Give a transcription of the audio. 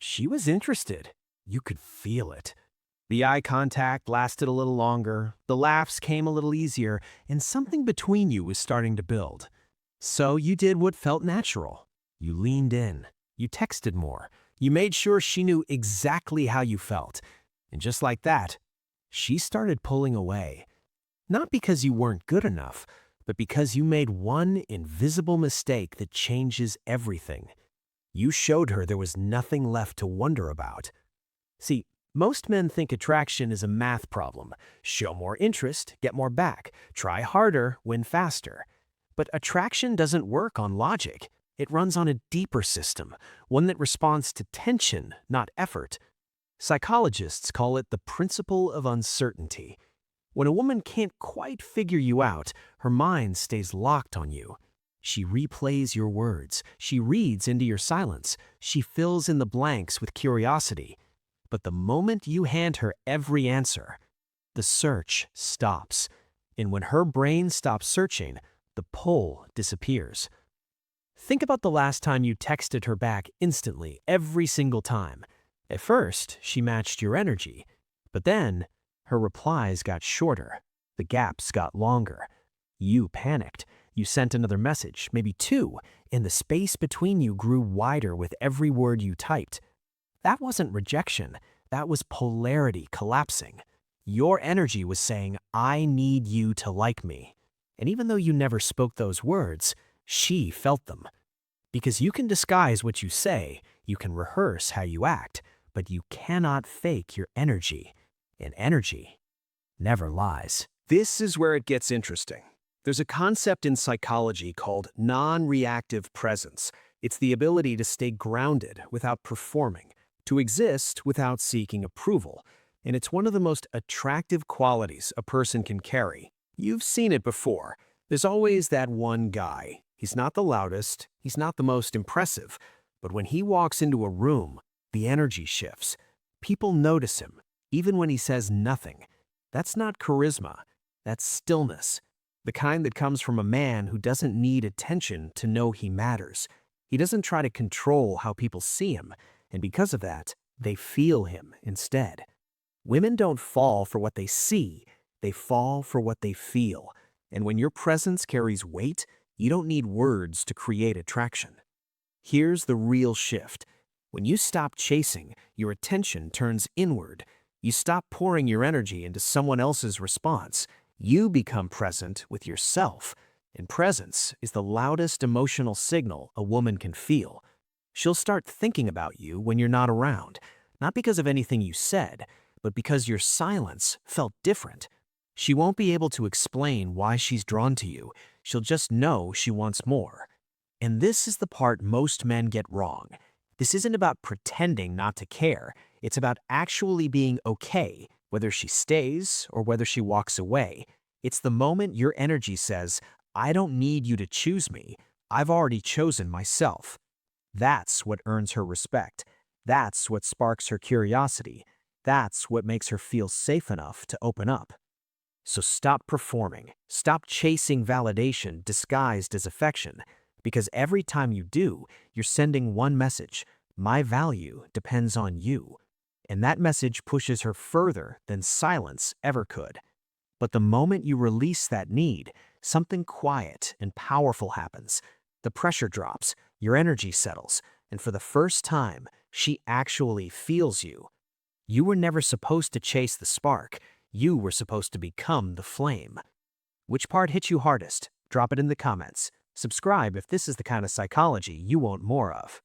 She was interested. You could feel it. The eye contact lasted a little longer, the laughs came a little easier, and something between you was starting to build. So you did what felt natural. You leaned in. You texted more. You made sure she knew exactly how you felt. And just like that, she started pulling away. Not because you weren't good enough, but because you made one invisible mistake that changes everything. You showed her there was nothing left to wonder about. See, most men think attraction is a math problem. Show more interest, get more back. Try harder, win faster. But attraction doesn't work on logic. It runs on a deeper system, one that responds to tension, not effort. Psychologists call it the principle of uncertainty. When a woman can't quite figure you out, her mind stays locked on you. She replays your words. She reads into your silence. She fills in the blanks with curiosity. But the moment you hand her every answer, the search stops. And when her brain stops searching, the pull disappears. Think about the last time you texted her back instantly, every single time. At first, she matched your energy. But then, her replies got shorter. The gaps got longer. You panicked. You sent another message, maybe two, and the space between you grew wider with every word you typed. That wasn't rejection. That was polarity collapsing. Your energy was saying, I need you to like me. And even though you never spoke those words, she felt them. Because you can disguise what you say, you can rehearse how you act, but you cannot fake your energy. And energy never lies. This is where it gets interesting. There's a concept in psychology called non-reactive presence. It's the ability to stay grounded without performing, to exist without seeking approval. And it's one of the most attractive qualities a person can carry. You've seen it before. There's always that one guy. He's not the loudest, he's not the most impressive, but when he walks into a room, the energy shifts. People notice him, even when he says nothing. That's not charisma, that's stillness. The kind that comes from a man who doesn't need attention to know he matters. He doesn't try to control how people see him, and because of that, they feel him instead. Women don't fall for what they see, they fall for what they feel. And when your presence carries weight, you don't need words to create attraction. Here's the real shift. When you stop chasing, your attention turns inward. You stop pouring your energy into someone else's response. You become present with yourself. And presence is the loudest emotional signal a woman can feel. She'll start thinking about you when you're not around, not because of anything you said, but because your silence felt different. She won't be able to explain why she's drawn to you. She'll just know she wants more. And this is the part most men get wrong. This isn't about pretending not to care. It's about actually being okay, whether she stays or whether she walks away. It's the moment your energy says, I don't need you to choose me. I've already chosen myself. That's what earns her respect. That's what sparks her curiosity. That's what makes her feel safe enough to open up. So stop performing. Stop chasing validation disguised as affection. Because every time you do, you're sending one message. My value depends on you. And that message pushes her further than silence ever could. But the moment you release that need, something quiet and powerful happens. The pressure drops, your energy settles, and for the first time, she actually feels you. You were never supposed to chase the spark. You were supposed to become the flame. Which part hit you hardest? Drop it in the comments. Subscribe if this is the kind of psychology you want more of.